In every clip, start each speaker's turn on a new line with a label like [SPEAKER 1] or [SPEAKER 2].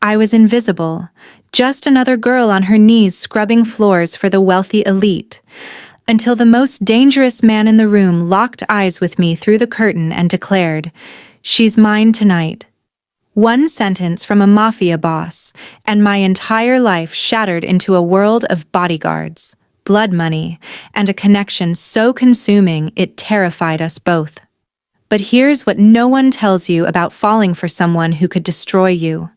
[SPEAKER 1] I was invisible, just another girl on her knees scrubbing floors for the wealthy elite, until the most dangerous man in the room locked eyes with me through the curtain and declared, "She's mine tonight." One sentence from a mafia boss, and my entire life shattered into a world of bodyguards, blood money, and a connection so consuming it terrified us both. But here's what no one tells you about falling for someone who could destroy you.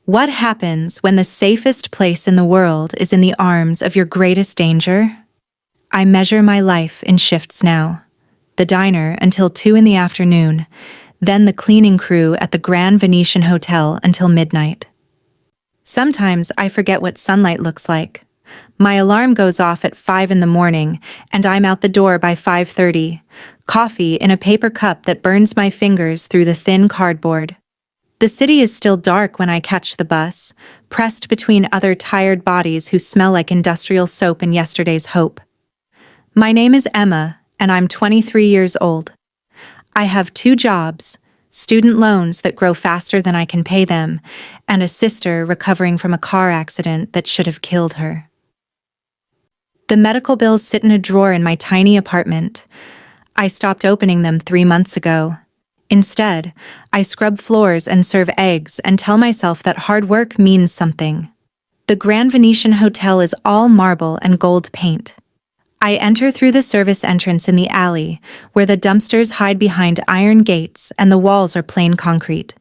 [SPEAKER 1] What happens when the safest place in the world is in the arms of your greatest danger? I measure my life in shifts now. The diner until 2 in the afternoon, then the cleaning crew at the Grand Venetian Hotel until midnight. Sometimes I forget what sunlight looks like. My alarm goes off at 5 in the morning, and I'm out the door by 5:30, coffee in a paper cup that burns my fingers through the thin cardboard. The city is still dark when I catch the bus, pressed between other tired bodies who smell like industrial soap and yesterday's hope. My name is Emma, and I'm 23 years old. I have 2 jobs, student loans that grow faster than I can pay them, and a sister recovering from a car accident that should have killed her. The medical bills sit in a drawer in my tiny apartment. I stopped opening them 3 months ago. Instead, I scrub floors and serve eggs and tell myself that hard work means something. The Grand Venetian Hotel is all marble and gold paint. I enter through the service entrance in the alley, where the dumpsters hide behind iron gates and the walls are plain concrete.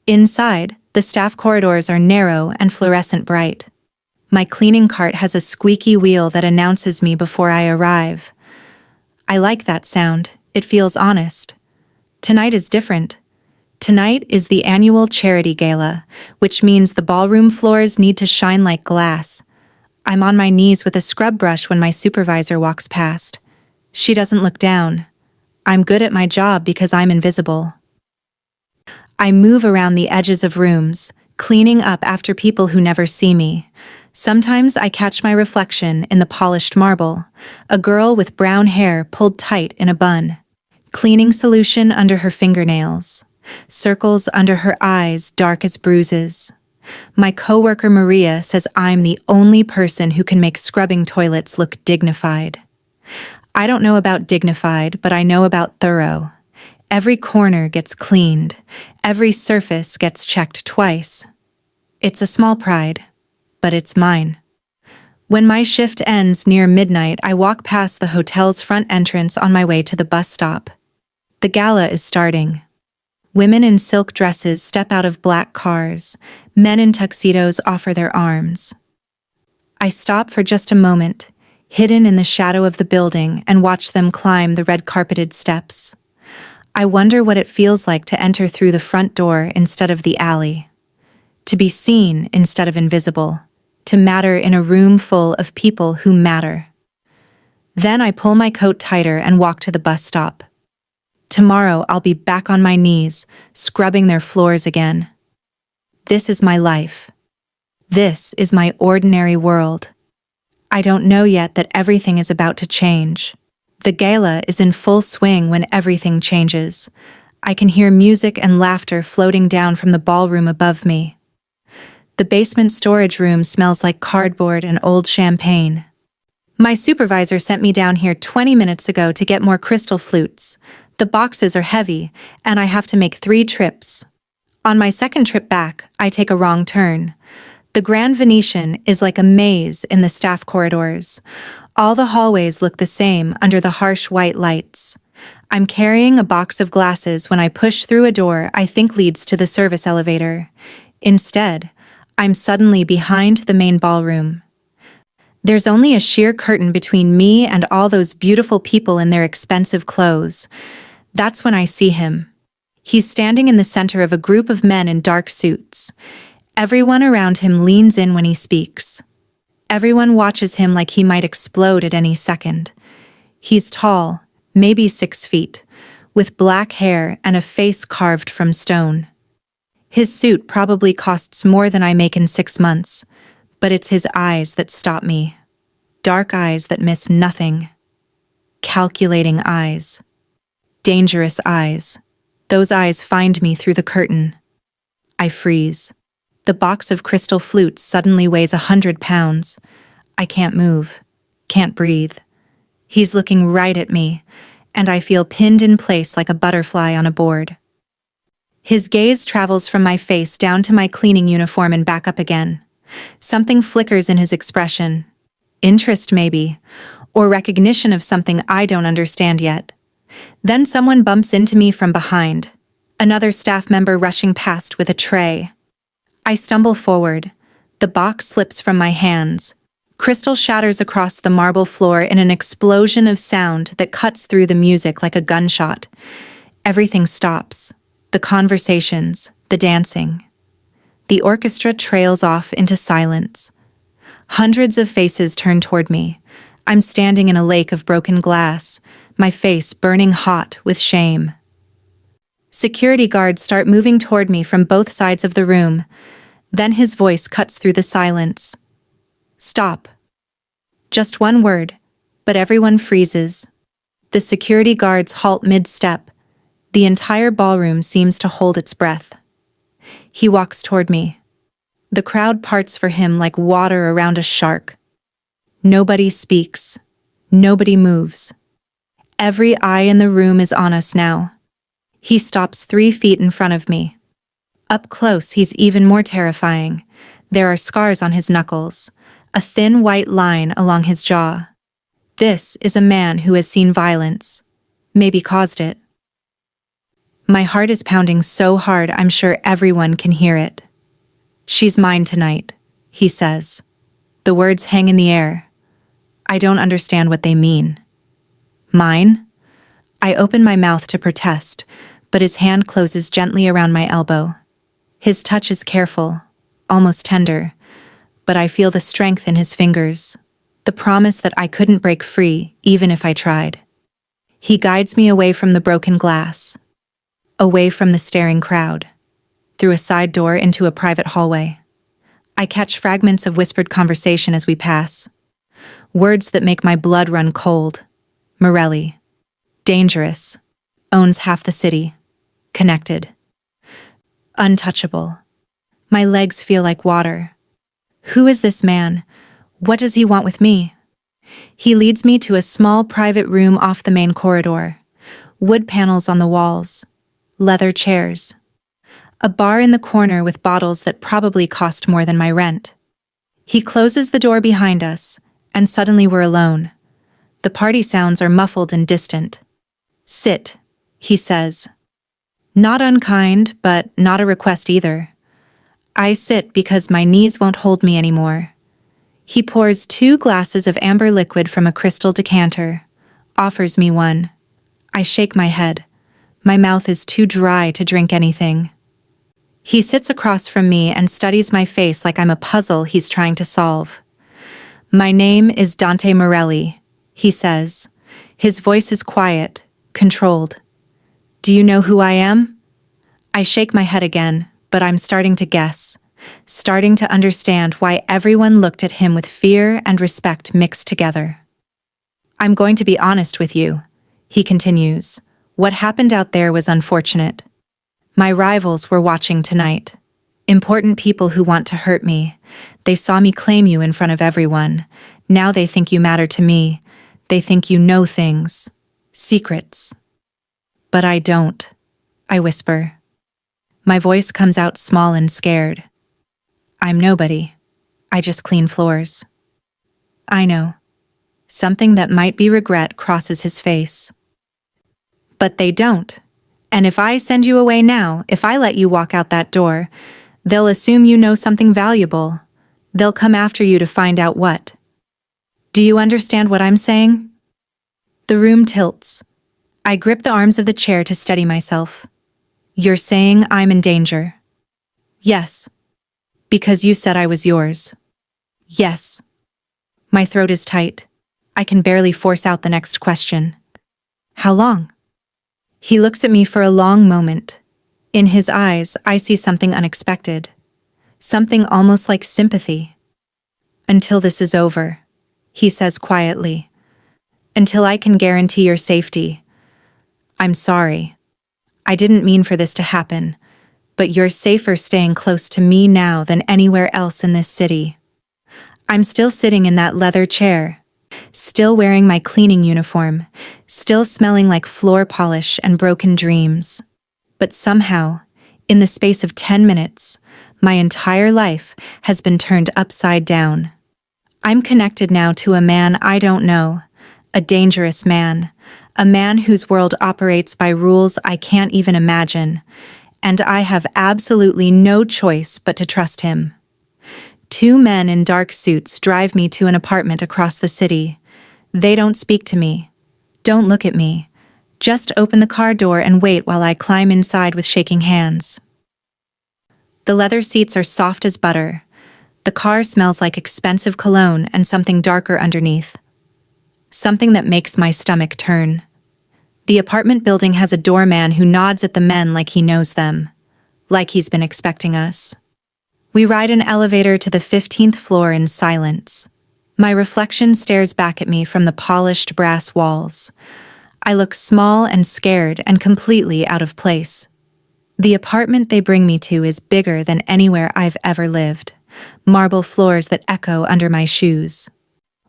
[SPEAKER 1] Inside, the staff corridors are narrow and fluorescent bright. My cleaning cart has a squeaky wheel that announces me before I arrive. I like that sound. It feels honest. Tonight is different. Tonight is the annual charity gala, which means the ballroom floors need to shine like glass. I'm on my knees with a scrub brush when my supervisor walks past. She doesn't look down. I'm good at my job because I'm invisible. I move around the edges of rooms, cleaning up after people who never see me. Sometimes I catch my reflection in the polished marble, a girl with brown hair pulled tight in a bun. Cleaning solution under her fingernails. Circles under her eyes dark as bruises. My coworker Maria says I'm the only person who can make scrubbing toilets look dignified. I don't know about dignified, but I know about thorough. Every corner gets cleaned. Every surface gets checked twice. It's a small pride, but it's mine. When my shift ends near midnight, I walk past the hotel's front entrance on my way to the bus stop. The gala is starting. Women in silk dresses step out of black cars. Men in tuxedos offer their arms. I stop for just a moment, hidden in the shadow of the building, and watch them climb the red-carpeted steps. I wonder what it feels like to enter through the front door instead of the alley. To be seen instead of invisible. To matter in a room full of people who matter. Then I pull my coat tighter and walk to the bus stop. Tomorrow I'll be back on my knees, scrubbing their floors again. This is my life. This is my ordinary world. I don't know yet that everything is about to change. The gala is in full swing when everything changes. I can hear music and laughter floating down from the ballroom above me. The basement storage room smells like cardboard and old champagne. My supervisor sent me down here 20 minutes ago to get more crystal flutes. The boxes are heavy, and I have to make 3 trips. On my second trip back, I take a wrong turn. The Grand Venetian is like a maze in the staff corridors. All the hallways look the same under the harsh white lights. I'm carrying a box of glasses when I push through a door I think leads to the service elevator. Instead, I'm suddenly behind the main ballroom. There's only a sheer curtain between me and all those beautiful people in their expensive clothes. That's when I see him. He's standing in the center of a group of men in dark suits. Everyone around him leans in when he speaks. Everyone watches him like he might explode at any second. He's tall, maybe 6 feet, with black hair and a face carved from stone. His suit probably costs more than I make in 6 months, but it's his eyes that stop me. Dark eyes that miss nothing. Calculating eyes. Dangerous eyes. Those eyes find me through the curtain. I freeze. The box of crystal flutes suddenly weighs 100 pounds. I can't move, can't breathe. He's looking right at me, and I feel pinned in place like a butterfly on a board. His gaze travels from my face down to my cleaning uniform and back up again. Something flickers in his expression. Interest, maybe, or recognition of something I don't understand yet. Then someone bumps into me from behind, another staff member rushing past with a tray. I stumble forward. The box slips from my hands. Crystal shatters across the marble floor in an explosion of sound that cuts through the music like a gunshot. Everything stops. The conversations, the dancing. The orchestra trails off into silence. Hundreds of faces turn toward me. I'm standing in a lake of broken glass, my face burning hot with shame. Security guards start moving toward me from both sides of the room. Then his voice cuts through the silence. Stop. Just one word, but everyone freezes. The security guards halt mid-step. The entire ballroom seems to hold its breath. He walks toward me. The crowd parts for him like water around a shark. Nobody speaks. Nobody moves. Every eye in the room is on us now. He stops 3 feet in front of me. Up close, he's even more terrifying. There are scars on his knuckles, a thin white line along his jaw. This is a man who has seen violence, maybe caused it. My heart is pounding so hard I'm sure everyone can hear it. She's mine tonight, he says. The words hang in the air. I don't understand what they mean. Mine? I open my mouth to protest, but his hand closes gently around my elbow. His touch is careful, almost tender, but I feel the strength in his fingers, the promise that I couldn't break free even if I tried. He guides me away from the broken glass, away from the staring crowd, through a side door into a private hallway. I catch fragments of whispered conversation as we pass, words that make my blood run cold. Morelli. Dangerous. Owns half the city. Connected. Untouchable. My legs feel like water. Who is this man? What does he want with me? He leads me to a small private room off the main corridor. Wood panels on the walls. Leather chairs. A bar in the corner with bottles that probably cost more than my rent. He closes the door behind us, and suddenly we're alone. The party sounds are muffled and distant. Sit, he says. Not unkind, but not a request either. I sit because my knees won't hold me anymore. He pours 2 glasses of amber liquid from a crystal decanter, offers me one. I shake my head. My mouth is too dry to drink anything. He sits across from me and studies my face like I'm a puzzle he's trying to solve. My name is Dante Morelli, he says. His voice is quiet, controlled. Do you know who I am? I shake my head again, but I'm starting to guess, starting to understand why everyone looked at him with fear and respect mixed together. I'm going to be honest with you, he continues. What happened out there was unfortunate. My rivals were watching tonight. Important people who want to hurt me. They saw me claim you in front of everyone. Now they think you matter to me. They think you know things. Secrets. But I don't, I whisper. My voice comes out small and scared. I'm nobody. I just clean floors. I know. Something that might be regret crosses his face. But they don't. And if I send you away now, if I let you walk out that door, they'll assume you know something valuable. They'll come after you to find out what. Do you understand what I'm saying? The room tilts. I grip the arms of the chair to steady myself. You're saying I'm in danger? Yes. Because you said I was yours. Yes. My throat is tight. I can barely force out the next question. How long? He looks at me for a long moment. In his eyes, I see something unexpected. Something almost like sympathy. Until this is over, he says quietly. Until I can guarantee your safety. I'm sorry. I didn't mean for this to happen. but you're safer staying close to me now than anywhere else in this city. I'm still sitting in that leather chair, still wearing my cleaning uniform, still smelling like floor polish and broken dreams. But somehow, in the space of 10 minutes, my entire life has been turned upside down. I'm connected now to a man I don't know, a dangerous man, a man whose world operates by rules I can't even imagine, and I have absolutely no choice but to trust him. 2 men in dark suits drive me to an apartment across the city. They don't speak to me. Don't look at me. Just open the car door and wait while I climb inside with shaking hands. The leather seats are soft as butter. The car smells like expensive cologne and something darker underneath. Something that makes my stomach turn. The apartment building has a doorman who nods at the men like he knows them, like he's been expecting us. We ride an elevator to the 15th floor in silence. My reflection stares back at me from the polished brass walls. I look small and scared and completely out of place. The apartment they bring me to is bigger than anywhere I've ever lived. Marble floors that echo under my shoes.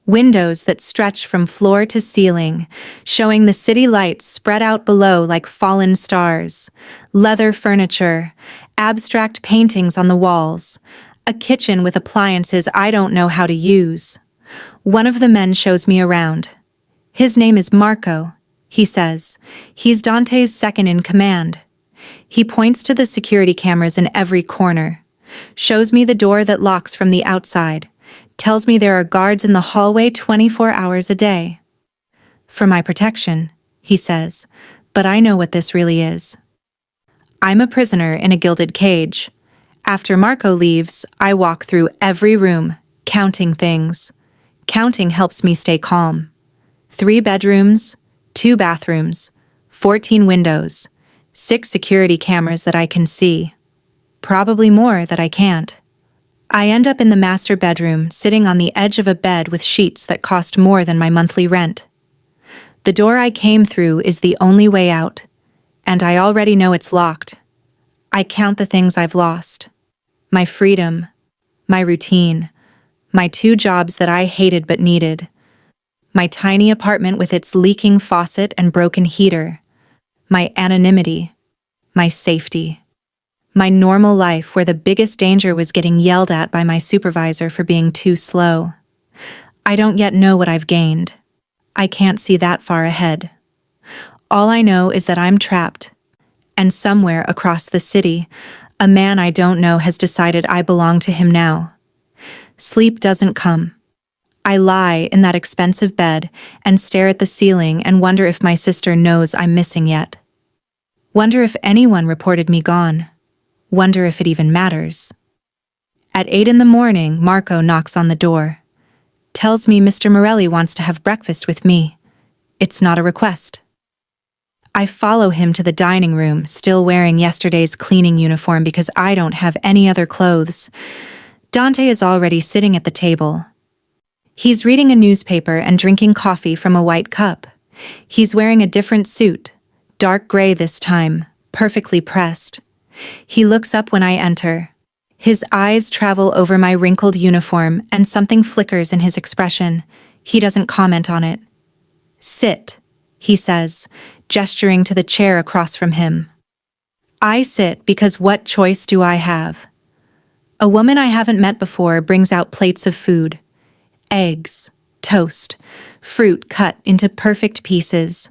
[SPEAKER 1] Windows that stretch from floor to ceiling, showing the city lights spread out below like fallen stars. Leather furniture, abstract paintings on the walls, a kitchen with appliances I don't know how to use. One of the men shows me around. His name is Marco, he says. He's Dante's second in command. He points to the security cameras in every corner, shows me the door that locks from the outside, tells me there are guards in the hallway 24 hours a day. For my protection, he says, but I know what this really is. I'm a prisoner in a gilded cage. After Marco leaves, I walk through every room, counting things. Counting helps me stay calm. 3 bedrooms, 2 bathrooms, 14 windows, 6 security cameras that I can see. Probably more that I can't. I end up in the master bedroom, sitting on the edge of a bed with sheets that cost more than my monthly rent. The door I came through is the only way out, and I already know it's locked. I count the things I've lost. My freedom, my routine, my 2 jobs that I hated but needed, my tiny apartment with its leaking faucet and broken heater, my anonymity, my safety. My normal life where the biggest danger was getting yelled at by my supervisor for being too slow. I don't yet know what I've gained. I can't see that far ahead. All I know is that I'm trapped, and somewhere across the city, a man I don't know has decided I belong to him now. Sleep doesn't come. I lie in that expensive bed and stare at the ceiling and wonder if my sister knows I'm missing yet. Wonder if anyone reported me gone. Wonder if it even matters. At 8 in the morning, Marco knocks on the door. Tells me Mr. Morelli wants to have breakfast with me. It's not a request. I follow him to the dining room, still wearing yesterday's cleaning uniform because I don't have any other clothes. Dante is already sitting at the table. He's reading a newspaper and drinking coffee from a white cup. He's wearing a different suit, dark gray this time, perfectly pressed. He looks up when I enter. His eyes travel over my wrinkled uniform and something flickers in his expression. He doesn't comment on it. Sit, he says, gesturing to the chair across from him. I sit because what choice do I have? A woman I haven't met before brings out plates of food. Eggs, toast, fruit cut into perfect pieces.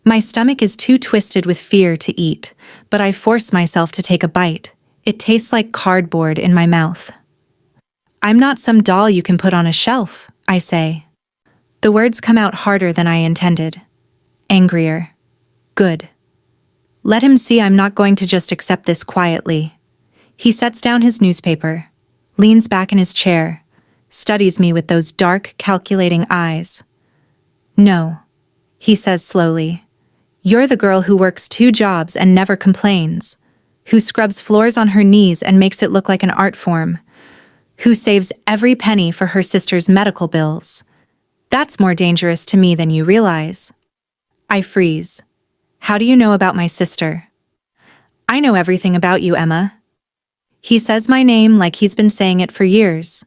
[SPEAKER 1] My stomach is too twisted with fear to eat, but I force myself to take a bite. It tastes like cardboard in my mouth. I'm not some doll you can put on a shelf, I say. The words come out harder than I intended. Angrier. Good. Let him see I'm not going to just accept this quietly. He sets down his newspaper, leans back in his chair, studies me with those dark, calculating eyes. No, he says slowly. You're the girl who works 2 jobs and never complains, who scrubs floors on her knees and makes it look like an art form, who saves every penny for her sister's medical bills. That's more dangerous to me than you realize. I freeze. How do you know about my sister? I know everything about you, Emma. He says my name like he's been saying it for years.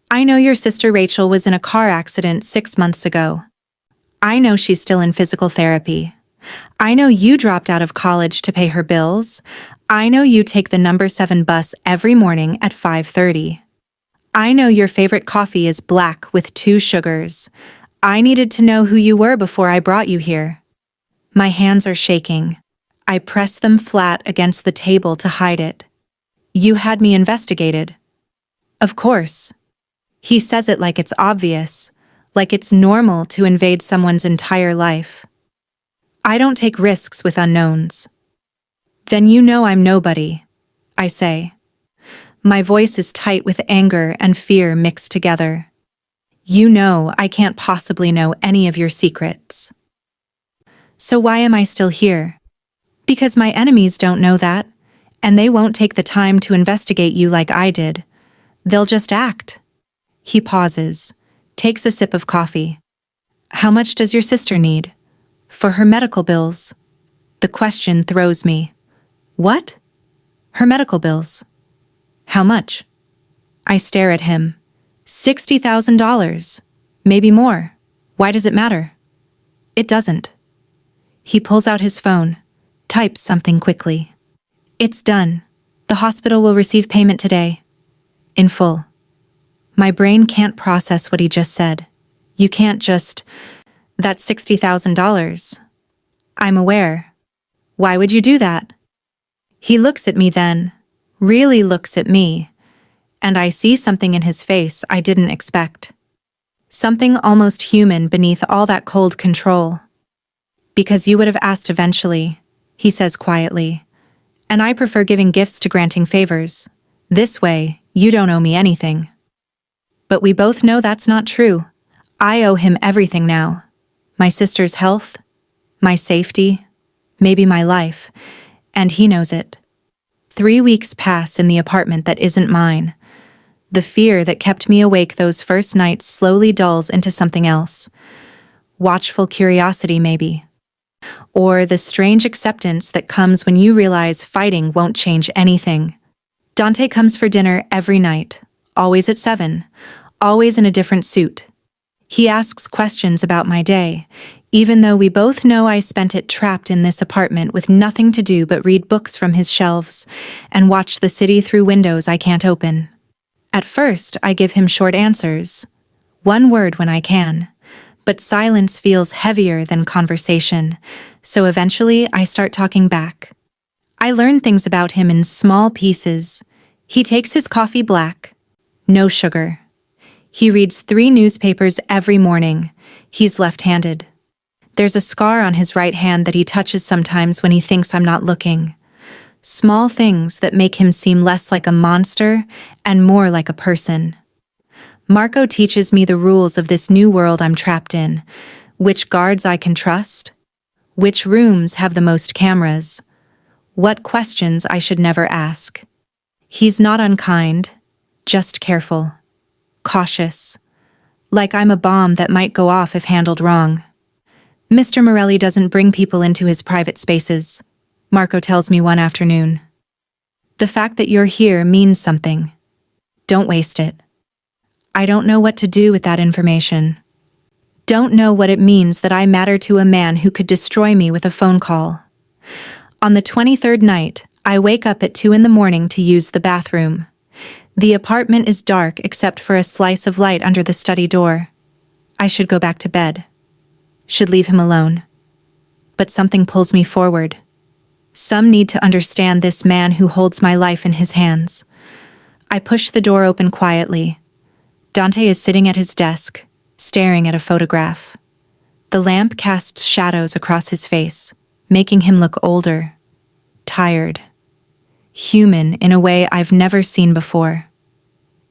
[SPEAKER 1] I know your sister Rachel was in a car accident 6 months ago. I know she's still in physical therapy. I know you dropped out of college to pay her bills. I know you take the number 7 bus every morning at 5:30. I know your favorite coffee is black with 2 sugars. I needed to know who you were before I brought you here. My hands are shaking. I press them flat against the table to hide it. You had me investigated. Of course. He says it like it's obvious, like it's normal to invade someone's entire life. I don't take risks with unknowns. Then you know I'm nobody, I say. My voice is tight with anger and fear mixed together. You know I can't possibly know any of your secrets. So why am I still here? Because my enemies don't know that, and they won't take the time to investigate you like I did. They'll just act. He pauses, takes a sip of coffee. How much does your sister need? For her medical bills. The question throws me. What? Her medical bills. How much? I stare at him. $60,000. Maybe more. Why does it matter? It doesn't. He pulls out his phone, types something quickly. It's done. The hospital will receive payment today. In full. My brain can't process what he just said. You can't just... That's $60,000. I'm aware. Why would you do that? He looks at me then, really looks at me, and I see something in his face I didn't expect. Something almost human beneath all that cold control. Because you would have asked eventually, he says quietly, and I prefer giving gifts to granting favors. This way, you don't owe me anything. But we both know that's not true. I owe him everything now. My sister's health, my safety, maybe my life, and he knows it. 3 weeks pass in the apartment that isn't mine. The fear that kept me awake those first nights slowly dulls into something else. Watchful curiosity, maybe. Or the strange acceptance that comes when you realize fighting won't change anything. Dante comes for dinner every night, always at 7, always in a different suit. He asks questions about my day, even though we both know I spent it trapped in this apartment with nothing to do but read books from his shelves and watch the city through windows I can't open. At first, I give him short answers, one word when I can, but silence feels heavier than conversation, so eventually I start talking back. I learn things about him in small pieces. He takes his coffee black, no sugar. He reads 3 newspapers every morning. He's left-handed. There's a scar on his right hand that he touches sometimes when he thinks I'm not looking. Small things that make him seem less like a monster and more like a person. Marco teaches me the rules of this new world I'm trapped in, which guards I can trust, which rooms have the most cameras, what questions I should never ask. He's not unkind, just careful. Cautious, like I'm a bomb that might go off if handled wrong. Mr. Morelli doesn't bring people into his private spaces, Marco tells me one afternoon. The fact that you're here means something. Don't waste it. I don't know what to do with that information. Don't know what it means that I matter to a man who could destroy me with a phone call. On the 23rd night, I wake up at 2 a.m. to use the bathroom. The apartment is dark except for a slice of light under the study door. I should go back to bed. Should leave him alone. But something pulls me forward. Some need to understand this man who holds my life in his hands. I push the door open quietly. Dante is sitting at his desk, staring at a photograph. The lamp casts shadows across his face, making him look older, tired, human in a way I've never seen before.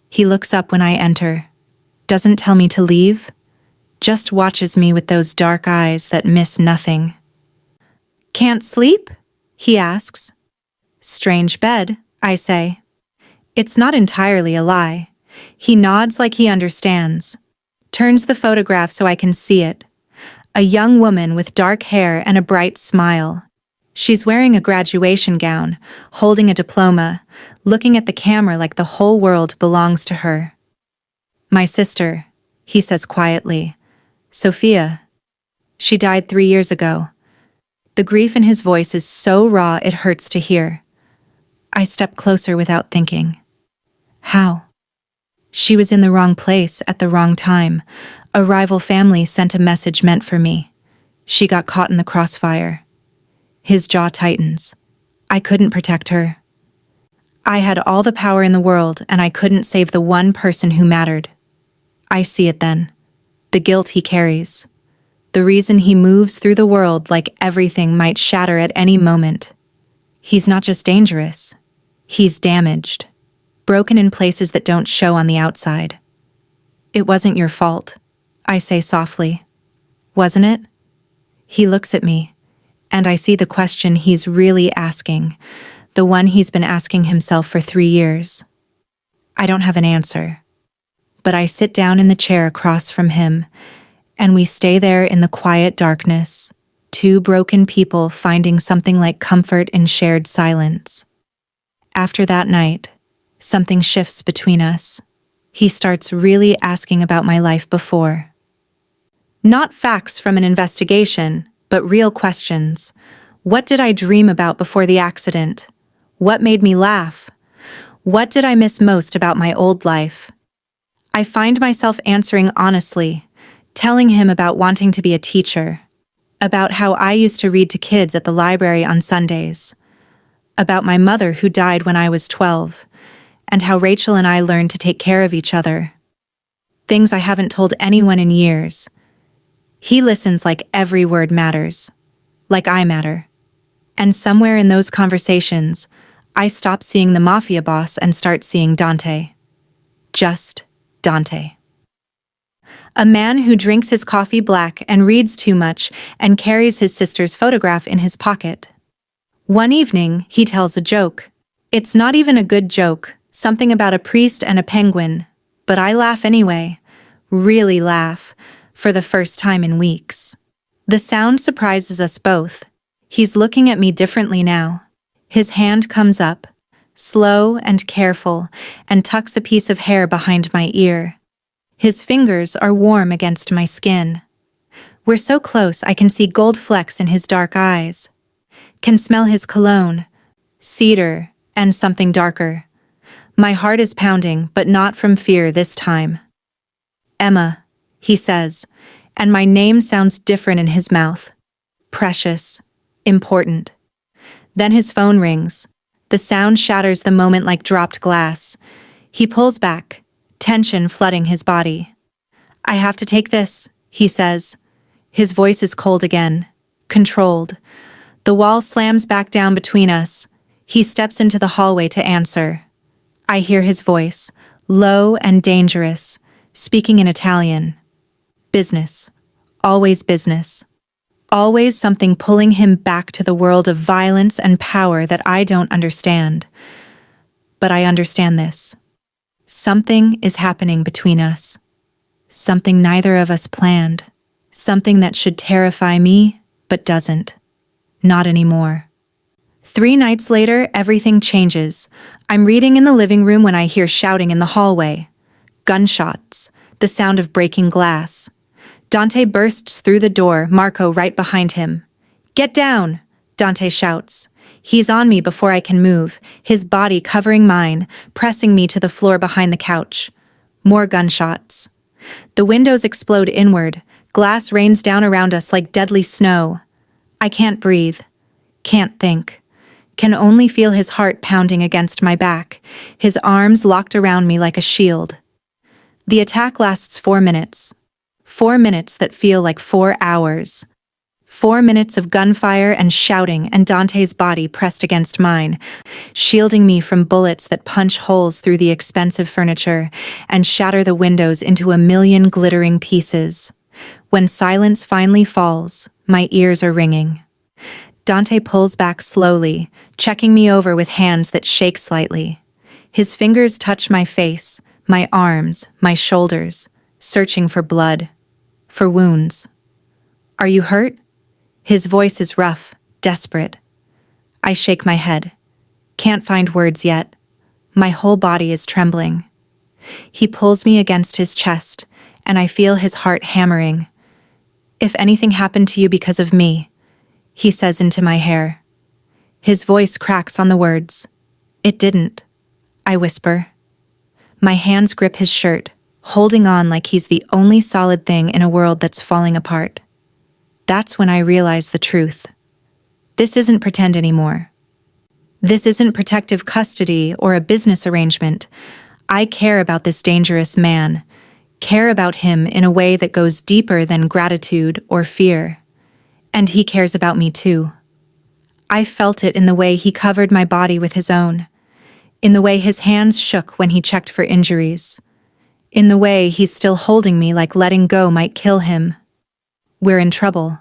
[SPEAKER 1] He looks up when I enter, doesn't tell me to leave, just watches me with those dark eyes that miss nothing. "Can't sleep?" he asks. "Strange bed," I say. It's not entirely a lie. He nods like he understands, turns the photograph so I can see it. A young woman with dark hair and a bright smile. She's wearing a graduation gown, holding a diploma, looking at the camera like the whole world belongs to her. My sister, he says quietly. Sophia. She died 3 years ago. The grief in his voice is so raw it hurts to hear. I step closer without thinking. How? She was in the wrong place at the wrong time. A rival family sent a message meant for me. She got caught in the crossfire. His jaw tightens. I couldn't protect her. I had all the power in the world, and I couldn't save the one person who mattered. I see it then. The guilt he carries. The reason he moves through the world like everything might shatter at any moment. He's not just dangerous. He's damaged. Broken in places that don't show on the outside. It wasn't your fault, I say softly. Wasn't it? He looks at me, and I see the question he's really asking, the one he's been asking himself for 3 years. I don't have an answer, but I sit down in the chair across from him, and we stay there in the quiet darkness, two broken people finding something like comfort in shared silence. After that night, something shifts between us. He starts really asking about my life before. Not facts from an investigation, but real questions. What did I dream about before the accident? What made me laugh? What did I miss most about my old life? I find myself answering honestly, telling him about wanting to be a teacher, about how I used to read to kids at the library on Sundays, about my mother who died when I was 12, and how Rachel and I learned to take care of each other. Things I haven't told anyone in years. He listens like every word matters, like I matter. And somewhere in those conversations, I stop seeing the Mafia boss and start seeing Dante. Just Dante. A man who drinks his coffee black and reads too much and carries his sister's photograph in his pocket. One evening, he tells a joke. It's not even a good joke, something about a priest and a penguin, but I laugh anyway, really laugh, for the first time in weeks. The sound surprises us both. He's looking at me differently now. His hand comes up, slow and careful, and tucks a piece of hair behind my ear. His fingers are warm against my skin. We're so close I can see gold flecks in his dark eyes. Can smell his cologne, cedar, and something darker. My heart is pounding, but not from fear this time. Emma, he says, and my name sounds different in his mouth. Precious, important. Then his phone rings. The sound shatters the moment like dropped glass. He pulls back, tension flooding his body. I have to take this, he says. His voice is cold again, controlled. The wall slams back down between us. He steps into the hallway to answer. I hear his voice, low and dangerous, speaking in Italian. Business. Always business. Always something pulling him back to the world of violence and power that I don't understand. But I understand this. Something is happening between us. Something neither of us planned. Something that should terrify me, but doesn't. Not anymore. 3 nights later, everything changes. I'm reading in the living room when I hear shouting in the hallway. Gunshots. The sound of breaking glass. Dante bursts through the door, Marco right behind him. Get down, Dante shouts. He's on me before I can move, his body covering mine, pressing me to the floor behind the couch. More gunshots. The windows explode inward. Glass rains down around us like deadly snow. I can't breathe. Can't think. Can only feel his heart pounding against my back, his arms locked around me like a shield. The attack lasts 4 minutes. 4 minutes that feel like 4 hours. 4 minutes of gunfire and shouting and Dante's body pressed against mine, shielding me from bullets that punch holes through the expensive furniture and shatter the windows into a million glittering pieces. When silence finally falls, my ears are ringing. Dante pulls back slowly, checking me over with hands that shake slightly. His fingers touch my face, my arms, my shoulders, searching for blood. For wounds. Are you hurt? His voice is rough, desperate. I shake my head. Can't find words yet. My whole body is trembling. He pulls me against his chest, and I feel his heart hammering. If anything happened to you because of me, he says into my hair. His voice cracks on the words. It didn't, I whisper. My hands grip his shirt, holding on like he's the only solid thing in a world that's falling apart. That's when I realize the truth. This isn't pretend anymore. This isn't protective custody or a business arrangement. I care about this dangerous man, care about him in a way that goes deeper than gratitude or fear. And he cares about me too. I felt it in the way he covered my body with his own, in the way his hands shook when he checked for injuries, in the way he's still holding me like letting go might kill him. We're in trouble,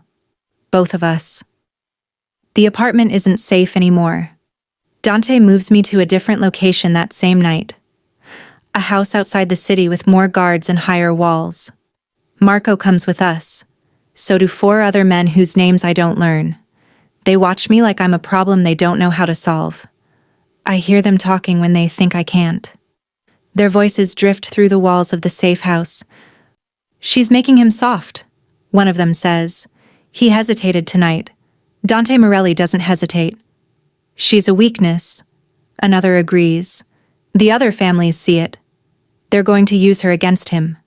[SPEAKER 1] both of us. The apartment isn't safe anymore. Dante moves me to a different location that same night. A house outside the city with more guards and higher walls. Marco comes with us. So do 4 other men whose names I don't learn. They watch me like I'm a problem they don't know how to solve. I hear them talking when they think I can't. Their voices drift through the walls of the safe house. She's making him soft, one of them says. He hesitated tonight. Dante Morelli doesn't hesitate. She's a weakness. Another agrees. The other families see it. They're going to use her against him.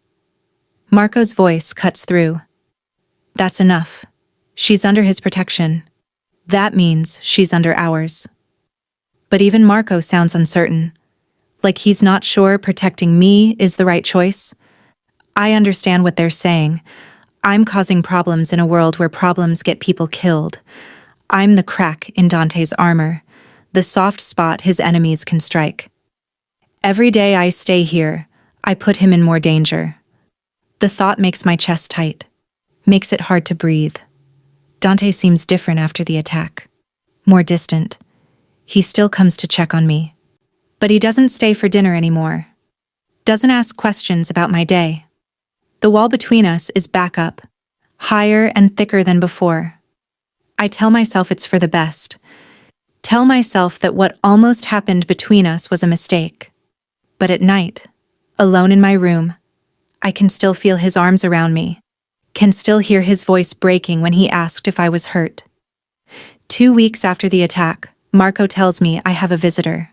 [SPEAKER 1] Marco's voice cuts through. That's enough. She's under his protection. That means she's under ours. But even Marco sounds uncertain. Like he's not sure protecting me is the right choice. I understand what they're saying. I'm causing problems in a world where problems get people killed. I'm the crack in Dante's armor, the soft spot his enemies can strike. Every day I stay here, I put him in more danger. The thought makes my chest tight, makes it hard to breathe. Dante seems different after the attack, more distant. He still comes to check on me. But he doesn't stay for dinner anymore. Doesn't ask questions about my day. The wall between us is back up, higher and thicker than before. I tell myself it's for the best. Tell myself that what almost happened between us was a mistake. But at night, alone in my room, I can still feel his arms around me, can still hear his voice breaking when he asked if I was hurt. 2 weeks after the attack, Marco tells me I have a visitor.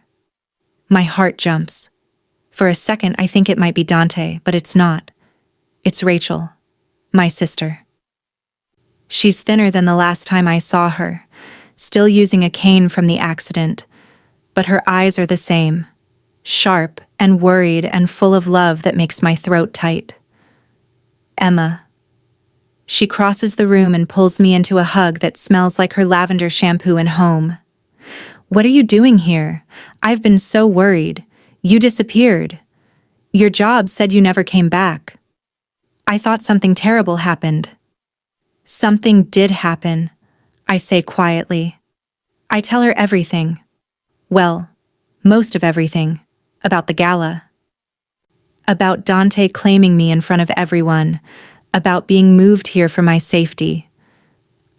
[SPEAKER 1] My heart jumps. For a second, I think it might be Dante, but it's not. It's Rachel, my sister. She's thinner than the last time I saw her, still using a cane from the accident, but her eyes are the same, sharp and worried and full of love that makes my throat tight. Emma. She crosses the room and pulls me into a hug that smells like her lavender shampoo and home. What are you doing here? I've been so worried. You disappeared. Your job said you never came back. I thought something terrible happened. Something did happen, I say quietly. I tell her everything. Well, most of everything. About the gala. About Dante claiming me in front of everyone. About being moved here for my safety.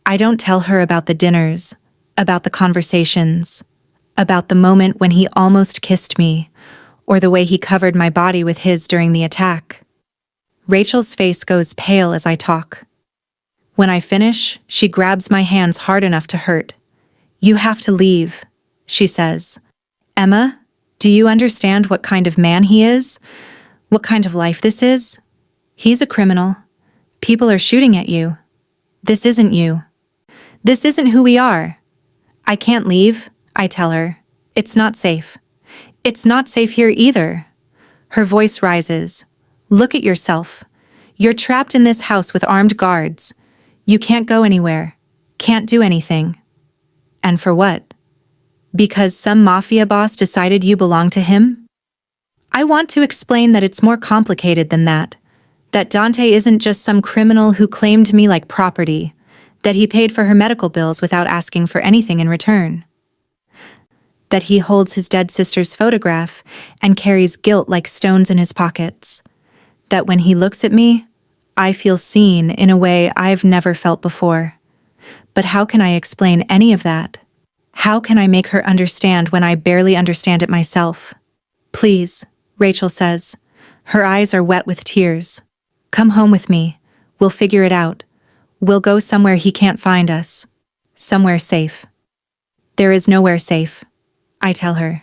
[SPEAKER 1] I don't tell her about the dinners, about the conversations, about the moment when he almost kissed me, or the way he covered my body with his during the attack. Rachel's face goes pale as I talk. When I finish, she grabs my hands hard enough to hurt. You have to leave, she says. Emma, do you understand what kind of man he is? What kind of life this is? He's a criminal. People are shooting at you. This isn't you. This isn't who we are. I can't leave, I tell her. It's not safe. It's not safe here either. Her voice rises. Look at yourself. You're trapped in this house with armed guards. You can't go anywhere. Can't do anything. And for what? Because some mafia boss decided you belong to him? I want to explain that it's more complicated than that. That Dante isn't just some criminal who claimed me like property. That he paid for her medical bills without asking for anything in return. That he holds his dead sister's photograph and carries guilt like stones in his pockets. That when he looks at me, I feel seen in a way I've never felt before. But how can I explain any of that? How can I make her understand when I barely understand it myself? Please, Rachel says. Her eyes are wet with tears. Come home with me. We'll figure it out. We'll go somewhere he can't find us. Somewhere safe. There is nowhere safe, I tell her.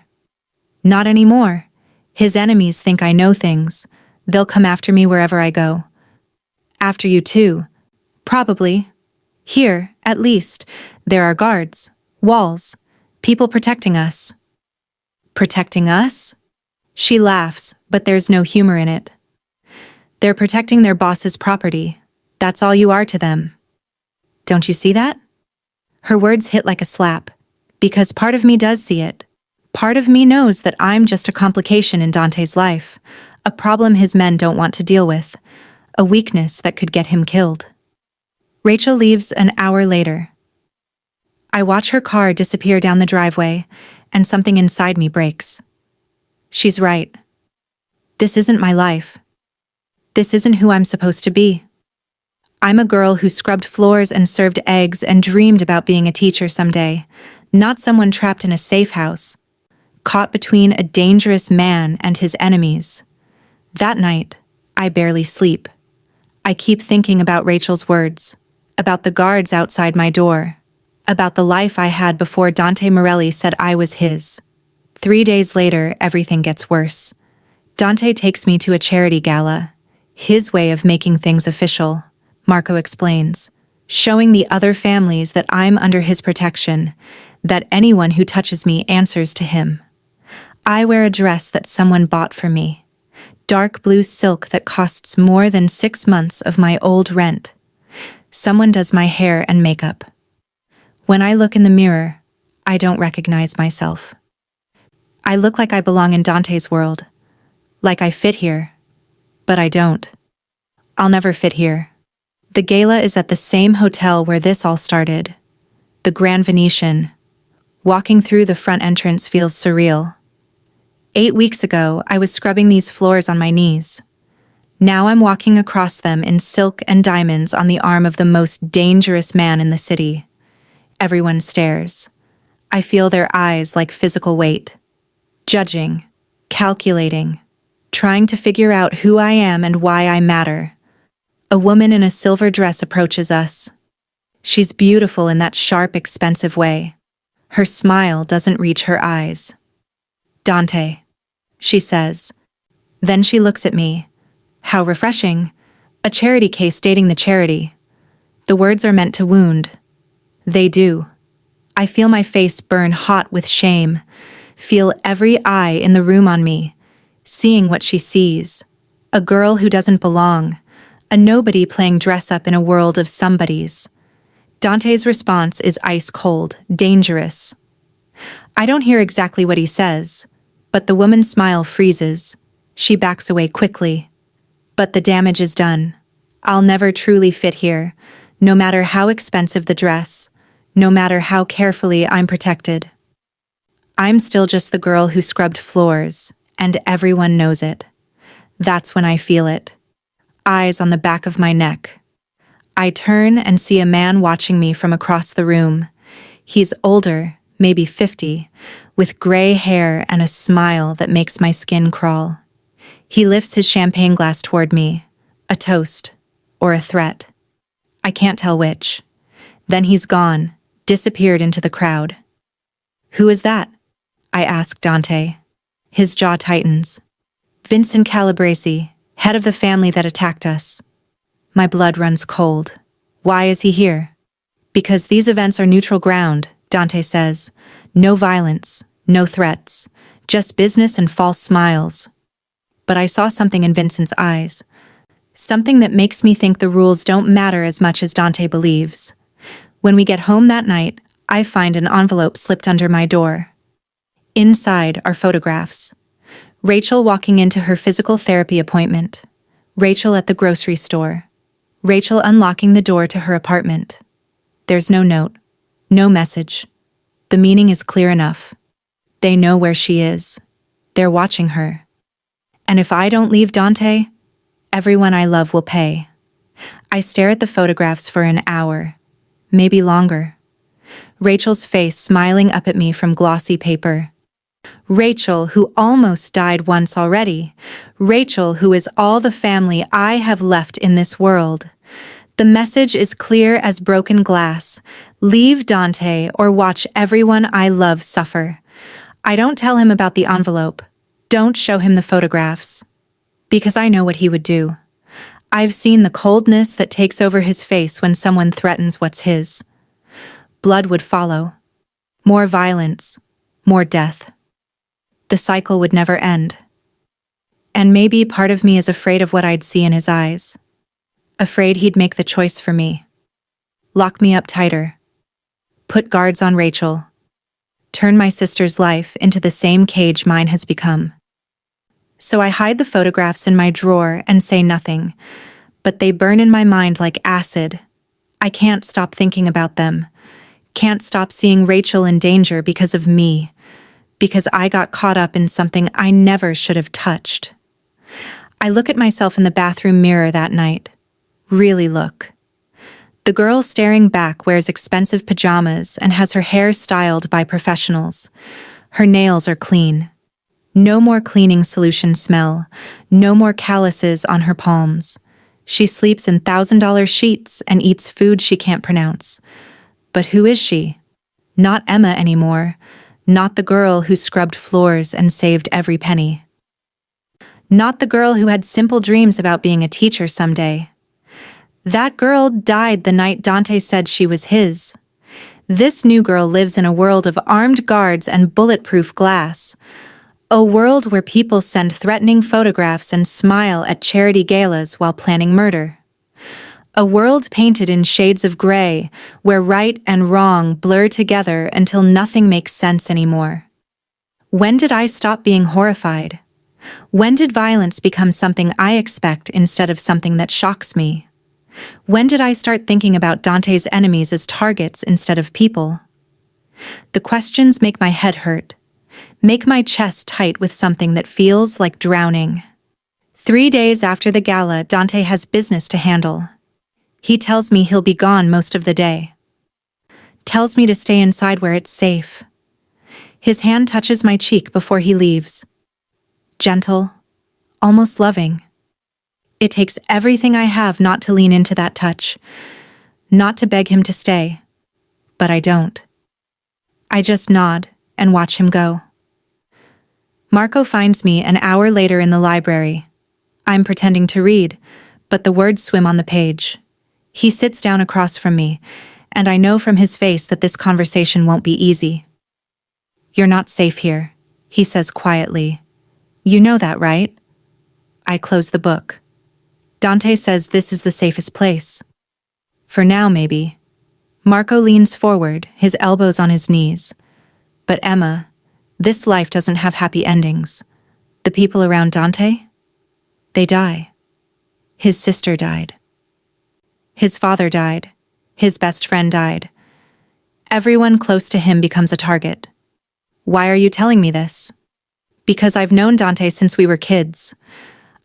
[SPEAKER 1] Not anymore. His enemies think I know things. They'll come after me wherever I go. After you too. Probably. Here, at least, there are guards, walls, people protecting us. Protecting us? She laughs, but there's no humor in it. They're protecting their boss's property. That's all you are to them. Don't you see that? Her words hit like a slap, because part of me does see it. Part of me knows that I'm just a complication in Dante's life, a problem his men don't want to deal with, a weakness that could get him killed. Rachel leaves an hour later. I watch her car disappear down the driveway, and something inside me breaks. She's right. This isn't my life. This isn't who I'm supposed to be. I'm a girl who scrubbed floors and served eggs and dreamed about being a teacher someday, not someone trapped in a safe house, caught between a dangerous man and his enemies. That night, I barely sleep. I keep thinking about Rachel's words, about the guards outside my door, about the life I had before Dante Morelli said I was his. 3 days later, everything gets worse. Dante takes me to a charity gala, his way of making things official, Marco explains, showing the other families that I'm under his protection, that anyone who touches me answers to him. I wear a dress that someone bought for me, dark blue silk that costs more than 6 months of my old rent. Someone does my hair and makeup. When I look in the mirror, I don't recognize myself. I look like I belong in Dante's world, like I fit here, but I don't. I'll never fit here. The gala is at the same hotel where this all started, the Grand Venetian. Walking through the front entrance feels surreal. 8 weeks ago, I was scrubbing these floors on my knees. Now I'm walking across them in silk and diamonds on the arm of the most dangerous man in the city. Everyone stares. I feel their eyes like physical weight. Judging, calculating, trying to figure out who I am and why I matter. A woman in a silver dress approaches us. She's beautiful in that sharp, expensive way. Her smile doesn't reach her eyes. Dante, she says. Then she looks at me. How refreshing. A charity case dating the charity. The words are meant to wound. They do. I feel my face burn hot with shame. Feel every eye in the room on me, seeing what she sees. A girl who doesn't belong. A nobody playing dress-up in a world of somebodies. Dante's response is ice cold, dangerous. I don't hear exactly what he says, but the woman's smile freezes. She backs away quickly. But the damage is done. I'll never truly fit here, no matter how expensive the dress, no matter how carefully I'm protected. I'm still just the girl who scrubbed floors, and everyone knows it. That's when I feel it. Eyes on the back of my neck. I turn and see a man watching me from across the room. He's older, maybe 50, with gray hair and a smile that makes my skin crawl. He lifts his champagne glass toward me, a toast, or a threat. I can't tell which. Then he's gone, disappeared into the crowd. Who is that? I ask Dante. His jaw tightens. Vincent Calabresi, head of the family that attacked us. My blood runs cold. Why is he here? Because these events are neutral ground, Dante says. No violence, no threats, just business and false smiles. But I saw something in Vincent's eyes. Something that makes me think the rules don't matter as much as Dante believes. When we get home that night, I find an envelope slipped under my door. Inside are photographs. Rachel walking into her physical therapy appointment. Rachel at the grocery store. Rachel unlocking the door to her apartment. There's no note, no message. The meaning is clear enough. They know where she is. They're watching her. And if I don't leave Dante, everyone I love will pay. I stare at the photographs for an hour, maybe longer. Rachel's face smiling up at me from glossy paper. Rachel, who almost died once already. Rachel, who is all the family I have left in this world. The message is clear as broken glass. Leave Dante or watch everyone I love suffer. I don't tell him about the envelope. Don't show him the photographs. Because I know what he would do. I've seen the coldness that takes over his face when someone threatens what's his. Blood would follow. More violence. More death. The cycle would never end. And maybe part of me is afraid of what I'd see in his eyes. Afraid he'd make the choice for me. Lock me up tighter. Put guards on Rachel. Turn my sister's life into the same cage mine has become. So I hide the photographs in my drawer and say nothing, but they burn in my mind like acid. I can't stop thinking about them. Can't stop seeing Rachel in danger because of me. Because I got caught up in something I never should have touched. I look at myself in the bathroom mirror that night. Really look. The girl staring back wears expensive pajamas and has her hair styled by professionals. Her nails are clean. No more cleaning solution smell. No more calluses on her palms. She sleeps in $1,000 sheets and eats food she can't pronounce. But who is she? Not Emma anymore. Not the girl who scrubbed floors and saved every penny. Not the girl who had simple dreams about being a teacher someday. That girl died the night Dante said she was his. This new girl lives in a world of armed guards and bulletproof glass. A world where people send threatening photographs and smile at charity galas while planning murder. A world painted in shades of gray, where right and wrong blur together until nothing makes sense anymore. When did I stop being horrified? When did violence become something I expect instead of something that shocks me? When did I start thinking about Dante's enemies as targets instead of people? The questions make my head hurt, make my chest tight with something that feels like drowning. 3 days after the gala, Dante has business to handle. He tells me he'll be gone most of the day. Tells me to stay inside where it's safe. His hand touches my cheek before he leaves. Gentle, almost loving. It takes everything I have not to lean into that touch, not to beg him to stay. But I don't. I just nod and watch him go. Marco finds me an hour later in the library. I'm pretending to read, but the words swim on the page. He sits down across from me, and I know from his face that this conversation won't be easy. "You're not safe here," he says quietly. "You know that, right?" I close the book. Dante says this is the safest place. For now, maybe. Marco leans forward, his elbows on his knees. But Emma, this life doesn't have happy endings. The people around Dante? They die. His sister died. His father died. His best friend died. Everyone close to him becomes a target. Why are you telling me this? Because I've known Dante since we were kids.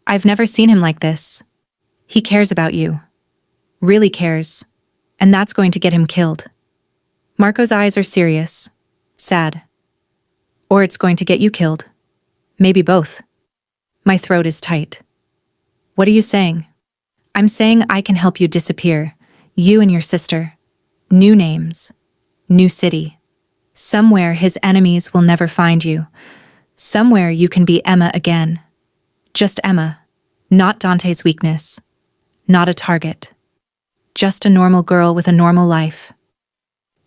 [SPEAKER 1] I've never seen him like this. He cares about you. Really cares. And that's going to get him killed. Marco's eyes are serious. Sad. Or it's going to get you killed. Maybe both. My throat is tight. What are you saying? I'm saying I can help you disappear. You and your sister. New names. New city. Somewhere his enemies will never find you. Somewhere you can be Emma again. Just Emma. Not Dante's weakness. Not a target. Just a normal girl with a normal life.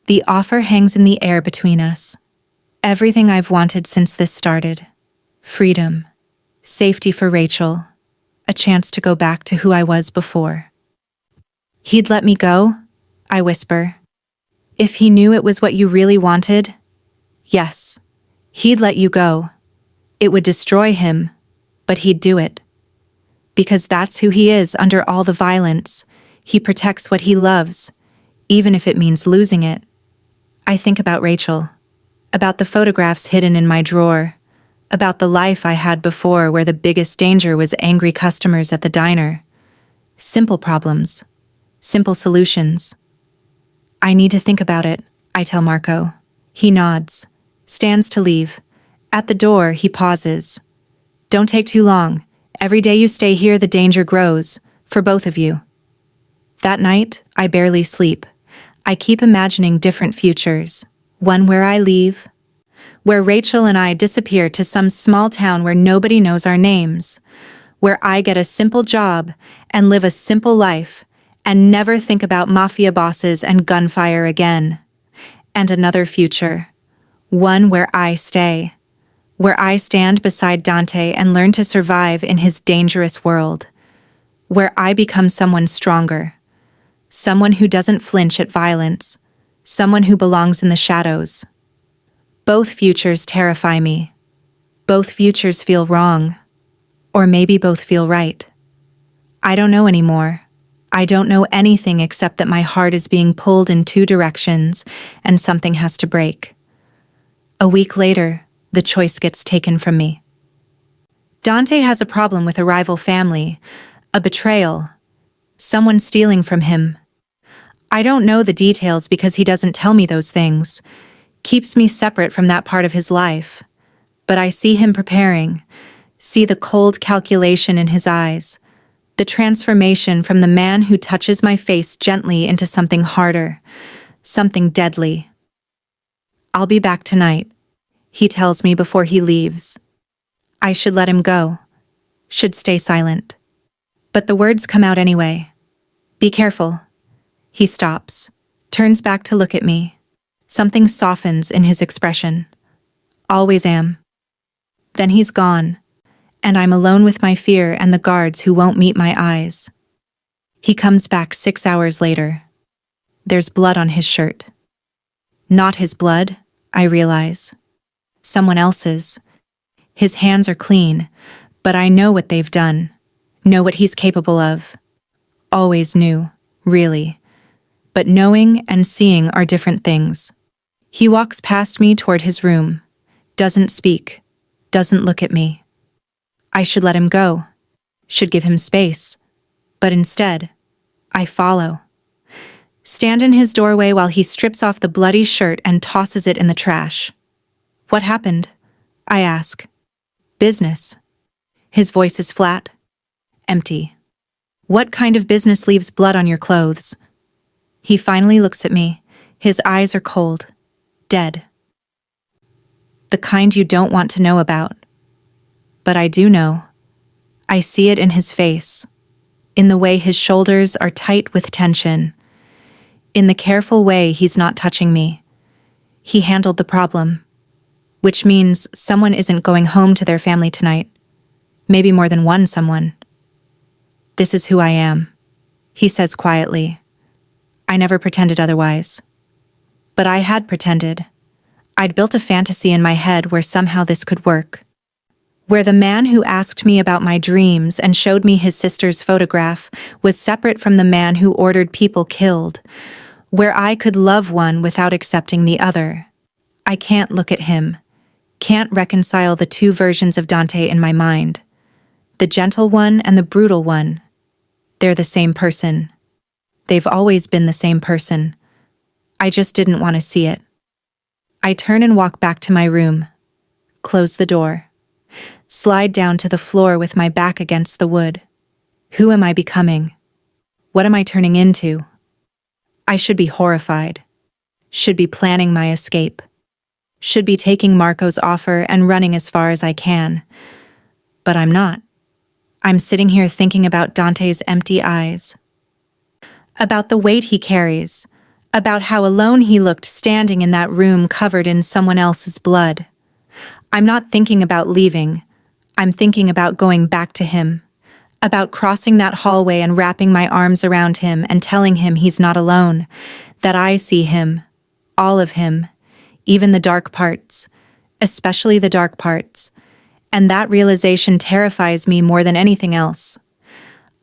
[SPEAKER 1] The offer hangs in the air between us. Everything I've wanted since this started. Freedom. Safety for Rachel. A chance to go back to who I was before. He'd let me go? I whisper. If he knew it was what you really wanted? Yes. He'd let you go. It would destroy him, but he'd do it. Because that's who he is under all the violence. He protects what he loves, even if it means losing it. I think about Rachel, about the photographs hidden in my drawer, about the life I had before where the biggest danger was angry customers at the diner. Simple problems, simple solutions. I need to think about it. I tell Marco. He nods, stands to leave. At the door, he pauses. Don't take too long. Every day you stay here, the danger grows, for both of you. That night, I barely sleep. I keep imagining different futures. One where I leave, where Rachel and I disappear to some small town where nobody knows our names, where I get a simple job and live a simple life and never think about mafia bosses and gunfire again. And another future, one where I stay, where I stand beside Dante and learn to survive in his dangerous world, where I become someone stronger, someone who doesn't flinch at violence, someone who belongs in the shadows. Both futures terrify me. Both futures feel wrong. Or maybe both feel right. I don't know anymore. I don't know anything except that my heart is being pulled in two directions and something has to break. A week later, the choice gets taken from me. Dante has a problem with a rival family, a betrayal, someone stealing from him. I don't know the details because he doesn't tell me those things, keeps me separate from that part of his life. But I see him preparing, see the cold calculation in his eyes, the transformation from the man who touches my face gently into something harder, something deadly. I'll be back tonight, he tells me before he leaves. I should let him go, should stay silent. But the words come out anyway. Be careful. He stops, turns back to look at me. Something softens in his expression. Always am. Then he's gone, and I'm alone with my fear and the guards who won't meet my eyes. He comes back 6 hours later. There's blood on his shirt. Not his blood, I realize. Someone else's. His hands are clean, but I know what they've done, know what he's capable of. Always knew, really. But knowing and seeing are different things. He walks past me toward his room, doesn't speak, doesn't look at me. I should let him go, should give him space, but instead, I follow. Stand in his doorway while he strips off the bloody shirt and tosses it in the trash. What happened? I ask. Business. His voice is flat, empty. What kind of business leaves blood on your clothes? He finally looks at me. His eyes are cold, dead. The kind you don't want to know about. But I do know. I see it in his face, in the way his shoulders are tight with tension, in the careful way he's not touching me. He handled the problem, which means someone isn't going home to their family tonight. Maybe more than one someone. This is who I am, he says quietly. I never pretended otherwise. But I had pretended. I'd built a fantasy in my head where somehow this could work. Where the man who asked me about my dreams and showed me his sister's photograph was separate from the man who ordered people killed. Where I could love one without accepting the other. I can't look at him. Can't reconcile the two versions of Dante in my mind. The gentle one and the brutal one. They're the same person. They've always been the same person. I just didn't want to see it. I turn and walk back to my room. Close the door. Slide down to the floor with my back against the wood. Who am I becoming? What am I turning into? I should be horrified. Should be planning my escape. Should be taking Marco's offer and running as far as I can. But I'm not. I'm sitting here thinking about Dante's empty eyes. About the weight he carries, about how alone he looked standing in that room covered in someone else's blood. I'm not thinking about leaving. I'm thinking about going back to him, about crossing that hallway and wrapping my arms around him and telling him he's not alone, that I see him, all of him, even the dark parts, especially the dark parts, and that realization terrifies me more than anything else.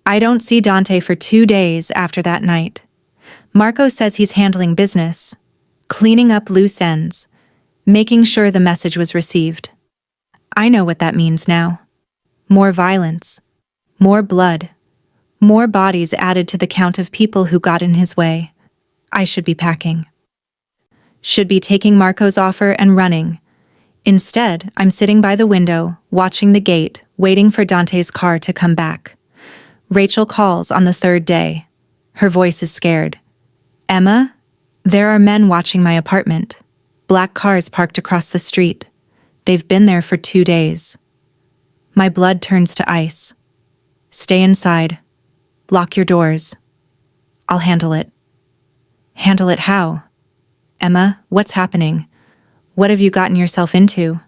[SPEAKER 1] I don't see Dante for 2 days after that night. Marco says he's handling business, cleaning up loose ends, making sure the message was received. I know what that means now. More violence, more blood, more bodies added to the count of people who got in his way. I should be packing. Should be taking Marco's offer and running. Instead, I'm sitting by the window, watching the gate, waiting for Dante's car to come back. Rachel calls on the third day. Her voice is scared. Emma? There are men watching my apartment. Black cars parked across the street. They've been there for 2 days. My blood turns to ice. Stay inside. Lock your doors. I'll handle it. Handle it how? Emma, what's happening? What have you gotten yourself into?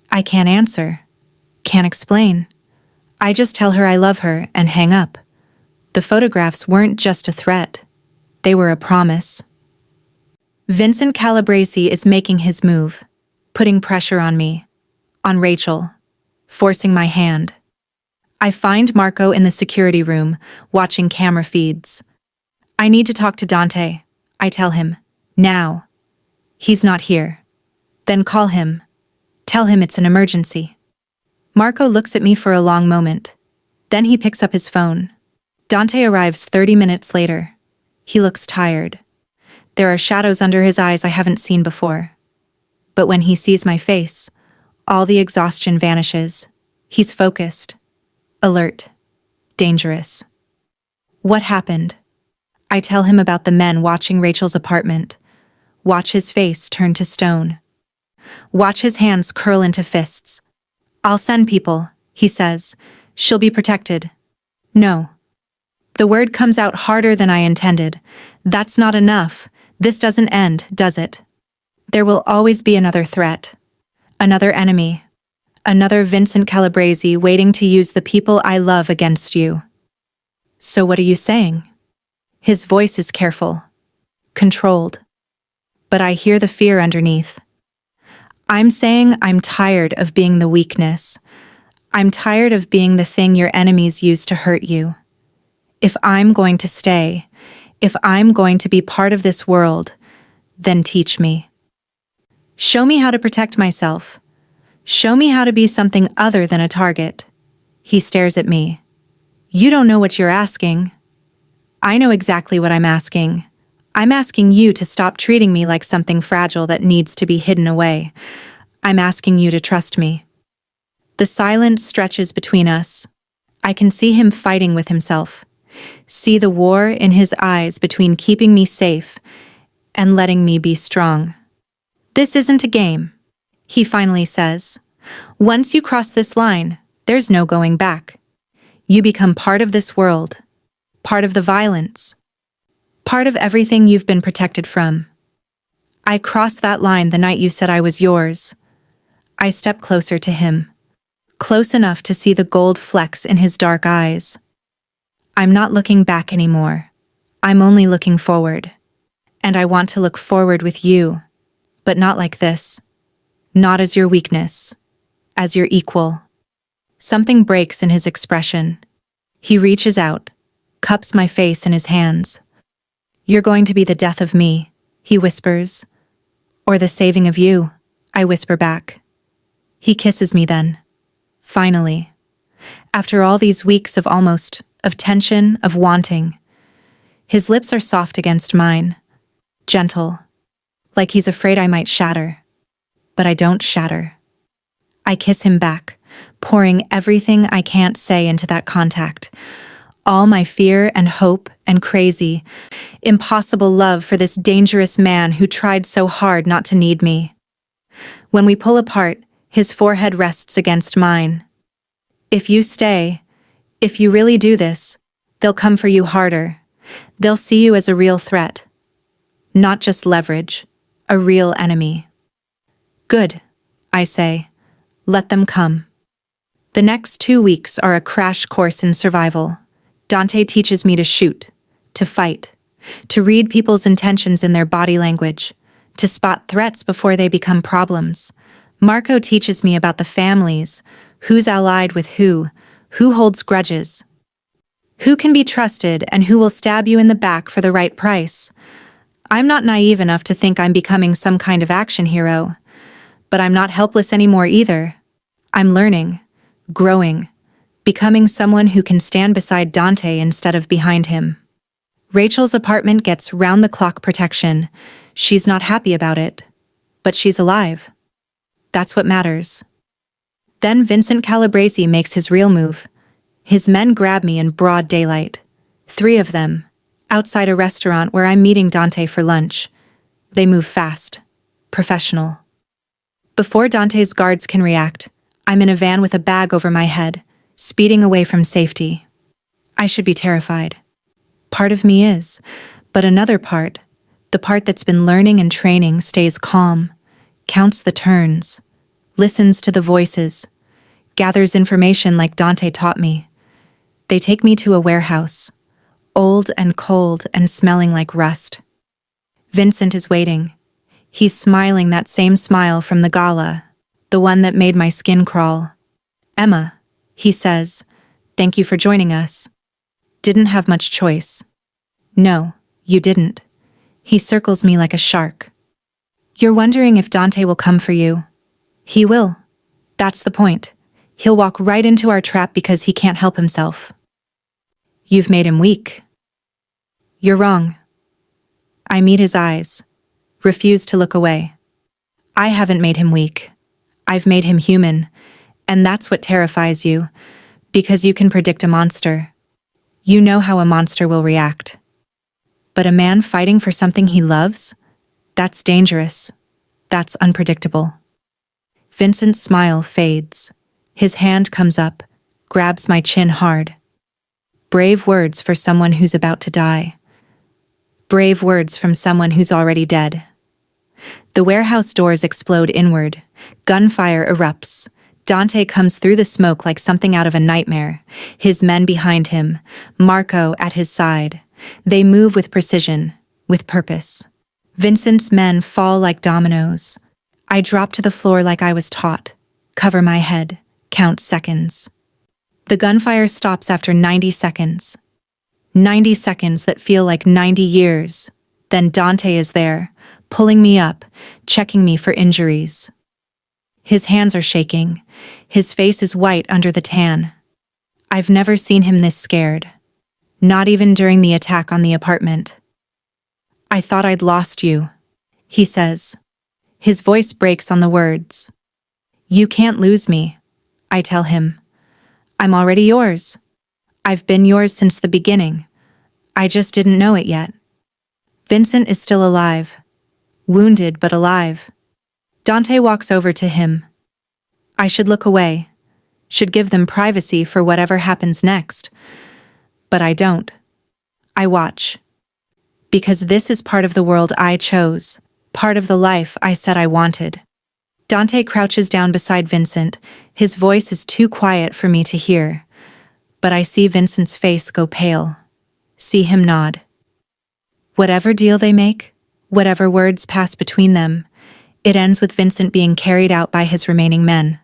[SPEAKER 1] I can't answer. Can't explain. I just tell her I love her and hang up. The photographs weren't just a threat. They were a promise. Vincent Calabresi is making his move, putting pressure on me, on Rachel, forcing my hand. I find Marco in the security room, watching camera feeds. I need to talk to Dante, I tell him, now. He's not here. Then call him. Tell him it's an emergency. Marco looks at me for a long moment. Then he picks up his phone. Dante arrives 30 minutes later. He looks tired. There are shadows under his eyes I haven't seen before. But when he sees my face, all the exhaustion vanishes. He's focused, alert, dangerous. What happened? I tell him about the men watching Rachel's apartment. Watch his face turn to stone. Watch his hands curl into fists. I'll send people, he says. She'll be protected. No. The word comes out harder than I intended. That's not enough. This doesn't end, does it? There will always be another threat. Another enemy. Another Vincent Calabresi waiting to use the people I love against you. So what are you saying? His voice is careful, controlled. But I hear the fear underneath. I'm saying I'm tired of being the weakness. I'm tired of being the thing your enemies use to hurt you. If I'm going to stay, if I'm going to be part of this world, then teach me. Show me how to protect myself. Show me how to be something other than a target. He stares at me. You don't know what you're asking. I know exactly what I'm asking. I'm asking you to stop treating me like something fragile that needs to be hidden away. I'm asking you to trust me. The silence stretches between us. I can see him fighting with himself. See the war in his eyes between keeping me safe and letting me be strong. This isn't a game, he finally says. Once you cross this line, there's no going back. You become part of this world, part of the violence, part of everything you've been protected from. I crossed that line the night you said I was yours. I step closer to him, close enough to see the gold flecks in his dark eyes. I'm not looking back anymore. I'm only looking forward. And I want to look forward with you, but not like this. Not as your weakness, as your equal. Something breaks in his expression. He reaches out, cups my face in his hands. You're going to be the death of me, he whispers. Or the saving of you, I whisper back. He kisses me then. Finally. After all these weeks of tension, of wanting. His lips are soft against mine, gentle, like he's afraid I might shatter. But I don't shatter. I kiss him back, pouring everything I can't say into that contact. All my fear and hope and crazy, impossible love for this dangerous man who tried so hard not to need me. When we pull apart, his forehead rests against mine. If you stay, if you really do this, they'll come for you harder. They'll see you as a real threat. Not just leverage, a real enemy. Good, I say. Let them come. The next 2 weeks are a crash course in survival. Dante teaches me to shoot, to fight, to read people's intentions in their body language, to spot threats before they become problems. Marco teaches me about the families, who's allied with who holds grudges, who can be trusted and who will stab you in the back for the right price. I'm not naive enough to think I'm becoming some kind of action hero, but I'm not helpless anymore either. I'm learning, growing, becoming someone who can stand beside Dante instead of behind him. Rachel's apartment gets round-the-clock protection. She's not happy about it, but she's alive. That's what matters. Then Vincent Calabresi makes his real move. His men grab me in broad daylight. 3 of them, outside a restaurant where I'm meeting Dante for lunch. They move fast, professional. Before Dante's guards can react, I'm in a van with a bag over my head, speeding away from safety. I should be terrified. Part of me is, but another part, the part that's been learning and training, stays calm, counts the turns, listens to the voices, gathers information like Dante taught me. They take me to a warehouse, old and cold and smelling like rust. Vincent is waiting. He's smiling that same smile from the Gala, the one that made my skin crawl. "Emma," he says, "thank you for joining us." Didn't have much choice. "No, you didn't." He circles me like a shark. "You're wondering if Dante will come for you. He will. That's the point. He'll walk right into our trap because he can't help himself." "You've made him weak." "You're wrong." I meet his eyes, refuse to look away. I haven't made him weak. I've made him human, and that's what terrifies you, because you can predict a monster. You know how a monster will react. But a man fighting for something he loves? That's dangerous. That's unpredictable. Vincent's smile fades. His hand comes up, grabs my chin hard. Brave words for someone who's about to die. Brave words from someone who's already dead. The warehouse doors explode inward. Gunfire erupts. Dante comes through the smoke like something out of a nightmare. His men behind him, Marco at his side. They move with precision, with purpose. Vincent's men fall like dominoes. I drop to the floor like I was taught. Cover my head. Count seconds. The gunfire stops after 90 seconds. 90 seconds that feel like 90 years. Then Dante is there, pulling me up, checking me for injuries. His hands are shaking. His face is white under the tan. I've never seen him this scared. Not even during the attack on the apartment. "I thought I'd lost you," he says. His voice breaks on the words. "You can't lose me," I tell him. "I'm already yours. I've been yours since the beginning. I just didn't know it yet." Vincent is still alive. Wounded but alive. Dante walks over to him. I should look away. Should give them privacy for whatever happens next. But I don't. I watch. Because this is part of the world I chose, part of the life I said I wanted. Dante crouches down beside Vincent. His voice is too quiet for me to hear. But I see Vincent's face go pale. See him nod. Whatever deal they make, whatever words pass between them, it ends with Vincent being carried out by his remaining men.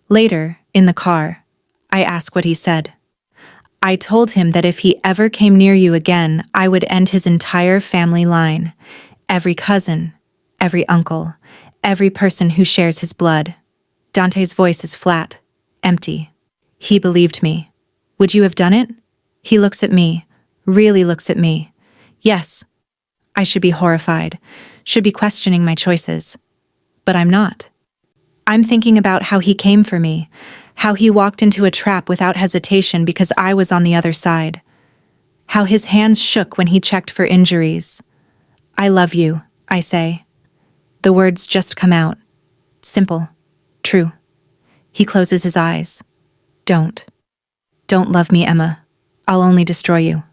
[SPEAKER 1] Later, in the car, I ask what he said. I told him that if he ever came near you again, I would end his entire family line. Every cousin, every uncle, every person who shares his blood. Dante's voice is flat, empty. He believed me. Would you have done it? He looks at me, really looks at me. Yes. I should be horrified, should be questioning my choices. But I'm not. I'm thinking about how he came for me, how he walked into a trap without hesitation because I was on the other side. How his hands shook when he checked for injuries. "I love you," I say. The words just come out. Simple. True. He closes his eyes. Don't. Don't love me, Emma. I'll only destroy you.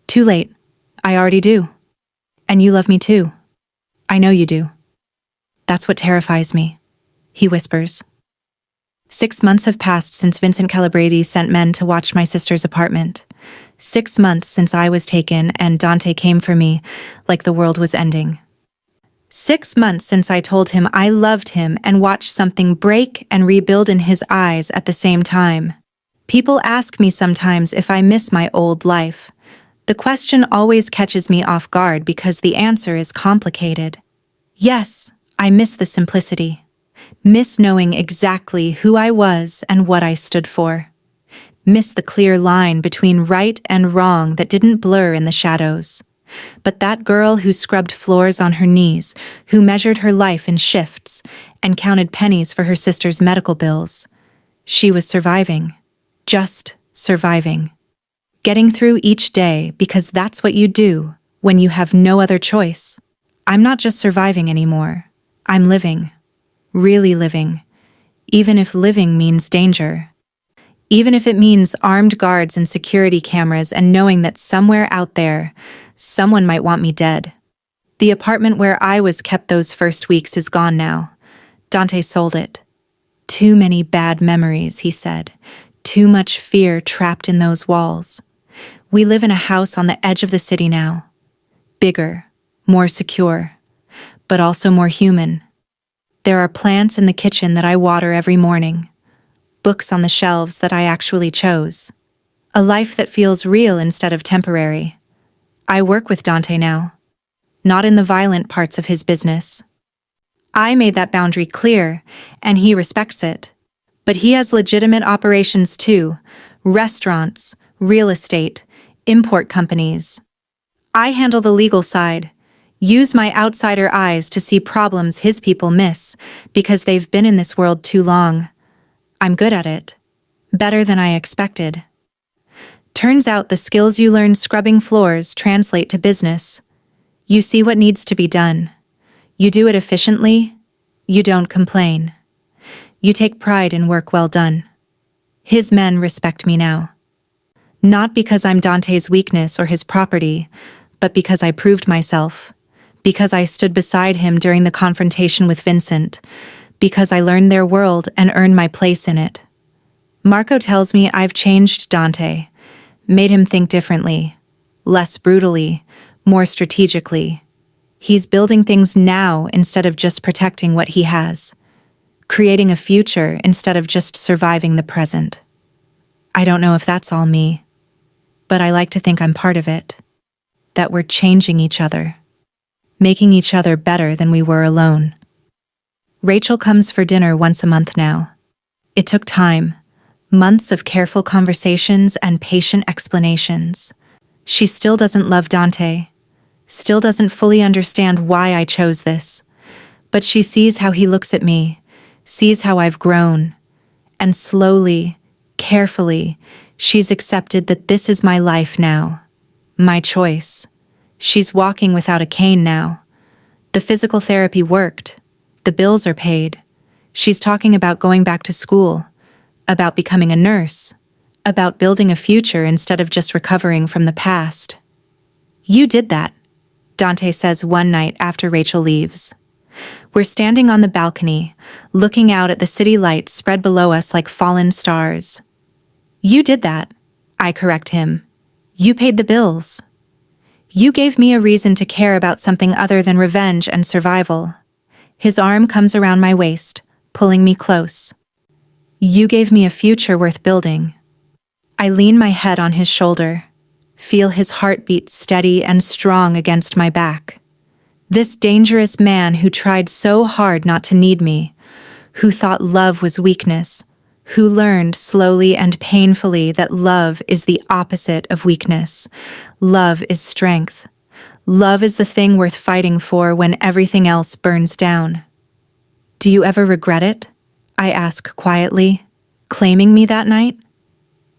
[SPEAKER 1] Too late. I already do. And you love me too. I know you do. That's what terrifies me, he whispers. 6 months have passed since Vincent Calabresi sent men to watch my sister's apartment. 6 months since I was taken and Dante came for me like the world was ending. 6 months since I told him I loved him and watched something break and rebuild in his eyes at the same time. People ask me sometimes if I miss my old life. The question always catches me off guard because the answer is complicated. Yes, I miss the simplicity. Miss knowing exactly who I was and what I stood for. Miss the clear line between right and wrong that didn't blur in the shadows. But that girl who scrubbed floors on her knees, who measured her life in shifts, and counted pennies for her sister's medical bills, she was surviving. Just surviving. Getting through each day because that's what you do when you have no other choice. I'm not just surviving anymore. I'm living. Really living. Even if living means danger. Even if it means armed guards and security cameras and knowing that somewhere out there, someone might want me dead. The apartment where I was kept those first weeks is gone now. Dante sold it. Too many bad memories, he said. Too much fear trapped in those walls. We live in a house on the edge of the city now. Bigger, more secure, but also more human. There are plants in the kitchen that I water every morning. Books on the shelves that I actually chose. A life that feels real instead of temporary. I work with Dante now. Not in the violent parts of his business. I made that boundary clear, and he respects it. But he has legitimate operations too. Restaurants, real estate, import companies. I handle the legal side. Use my outsider eyes to see problems his people miss because they've been in this world too long. I'm good at it. Better than I expected. Turns out the skills you learn scrubbing floors translate to business. You see what needs to be done. You do it efficiently. You don't complain. You take pride in work well done. His men respect me now. Not because I'm Dante's weakness or his property, but because I proved myself. Because I stood beside him during the confrontation with Vincent. Because I learned their world and earned my place in it. Marco tells me I've changed Dante, made him think differently, less brutally, more strategically. He's building things now instead of just protecting what he has. Creating a future instead of just surviving the present. I don't know if that's all me, but I like to think I'm part of it. That we're changing each other. Making each other better than we were alone. Rachel comes for dinner once a month now. It took time, months of careful conversations and patient explanations. She still doesn't love Dante, still doesn't fully understand why I chose this, but she sees how he looks at me, sees how I've grown, and slowly, carefully, she's accepted that this is my life now, my choice. She's walking without a cane now. The physical therapy worked. The bills are paid. She's talking about going back to school, about becoming a nurse, about building a future instead of just recovering from the past. You did that, Dante says one night after Rachel leaves. We're standing on the balcony, looking out at the city lights spread below us like fallen stars. You did that, I correct him. You paid the bills. You gave me a reason to care about something other than revenge and survival. His arm comes around my waist, pulling me close. You gave me a future worth building. I lean my head on his shoulder, feel his heartbeat steady and strong against my back. This dangerous man who tried so hard not to need me, who thought love was weakness, who learned slowly and painfully that love is the opposite of weakness. Love is strength. Love is the thing worth fighting for when everything else burns down. Do you ever regret it? I ask quietly, claiming me that night.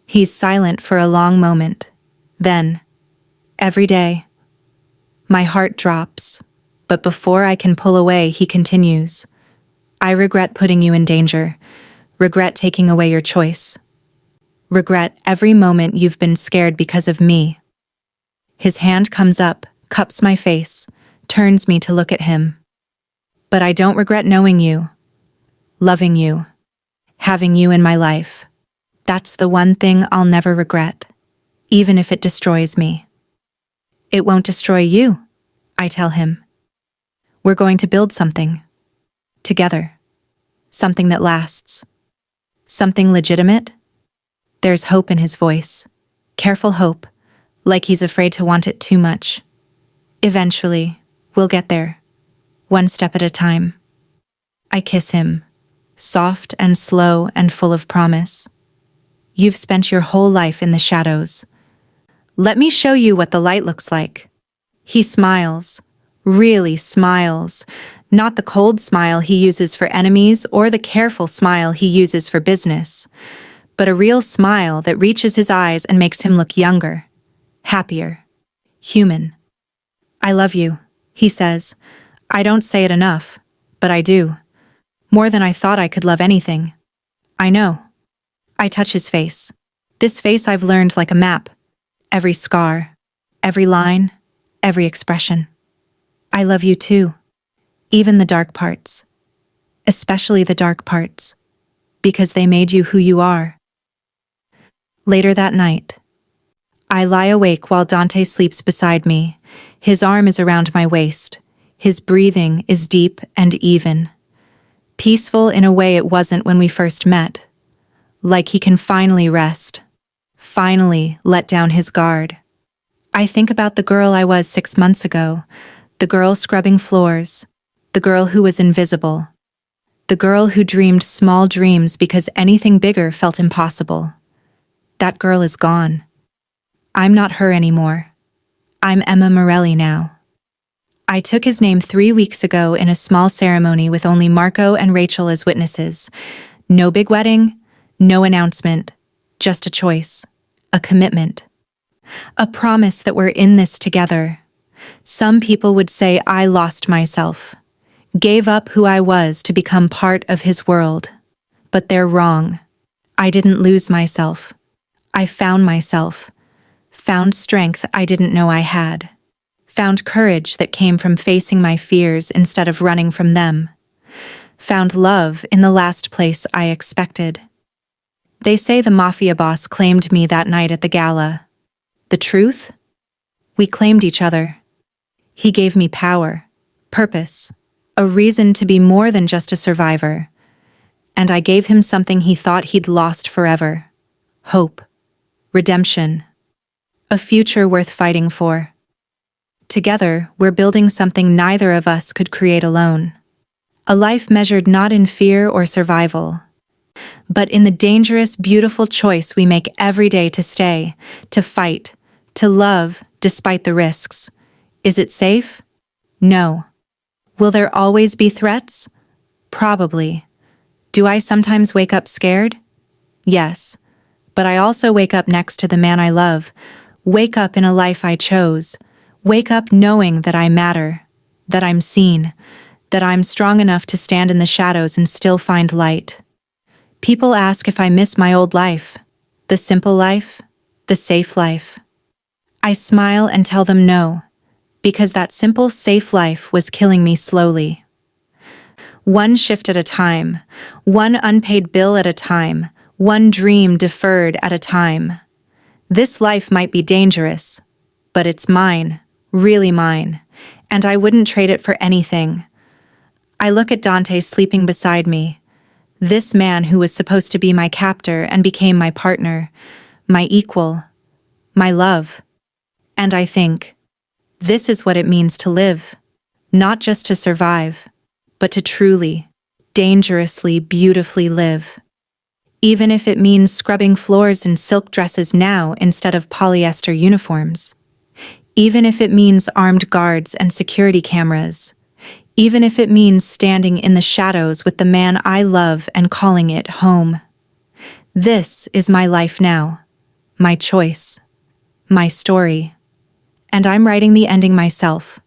[SPEAKER 1] He's silent for a long moment. Then, every day. My heart drops, but before I can pull away, he continues. I regret putting you in danger. Regret taking away your choice. Regret every moment you've been scared because of me. His hand comes up, cups my face, turns me to look at him. But I don't regret knowing you, loving you, having you in my life. That's the one thing I'll never regret, even if it destroys me. It won't destroy you, I tell him. We're going to build something. Together. Something that lasts. Something legitimate? There's hope in his voice. Careful hope, like he's afraid to want it too much. Eventually, we'll get there. One step at a time. I kiss him, soft and slow and full of promise. You've spent your whole life in the shadows. Let me show you what the light looks like. He smiles. Really smiles. Not the cold smile he uses for enemies or the careful smile he uses for business, but a real smile that reaches his eyes and makes him look younger, happier, human. "I love you," he says. I don't say it enough, but I do. More than I thought I could love anything. I know. I touch his face. This face I've learned like a map. Every scar, every line, every expression. I love you too. Even the dark parts. Especially the dark parts. Because they made you who you are. Later that night, I lie awake while Dante sleeps beside me. His arm is around my waist. His breathing is deep and even. Peaceful in a way it wasn't when we first met. Like he can finally rest. Finally let down his guard. I think about the girl I was 6 months ago. The girl scrubbing floors. The girl who was invisible. The girl who dreamed small dreams because anything bigger felt impossible. That girl is gone. I'm not her anymore. I'm Emma Morelli now. I took his name 3 weeks ago in a small ceremony with only Marco and Rachel as witnesses. No big wedding, no announcement, just a choice, a commitment, a promise that we're in this together. Some people would say I lost myself, gave up who I was to become part of his world. But they're wrong. I didn't lose myself. I found myself. Found strength I didn't know I had. Found courage that came from facing my fears instead of running from them. Found love in the last place I expected. They say the Mafia boss claimed me that night at the Gala. The truth? We claimed each other. He gave me power, purpose, a reason to be more than just a survivor. And I gave him something he thought he'd lost forever. Hope. Redemption. A future worth fighting for. Together, we're building something neither of us could create alone. A life measured not in fear or survival, but in the dangerous, beautiful choice we make every day to stay, to fight, to love, despite the risks. Is it safe? No. Will there always be threats? Probably. Do I sometimes wake up scared? Yes. But I also wake up next to the man I love, wake up in a life I chose, wake up knowing that I matter, that I'm seen, that I'm strong enough to stand in the shadows and still find light. People ask if I miss my old life, the simple life, the safe life. I smile and tell them no, because that simple, safe life was killing me slowly. One shift at a time, one unpaid bill at a time, one dream deferred at a time. This life might be dangerous, but it's mine, really mine, and I wouldn't trade it for anything. I look at Dante sleeping beside me, this man who was supposed to be my captor and became my partner, my equal, my love. And I think, this is what it means to live, not just to survive, but to truly, dangerously, beautifully live. Even if it means scrubbing floors in silk dresses now instead of polyester uniforms. Even if it means armed guards and security cameras. Even if it means standing in the shadows with the man I love and calling it home. This is my life now, my choice, my story. And I'm writing the ending myself.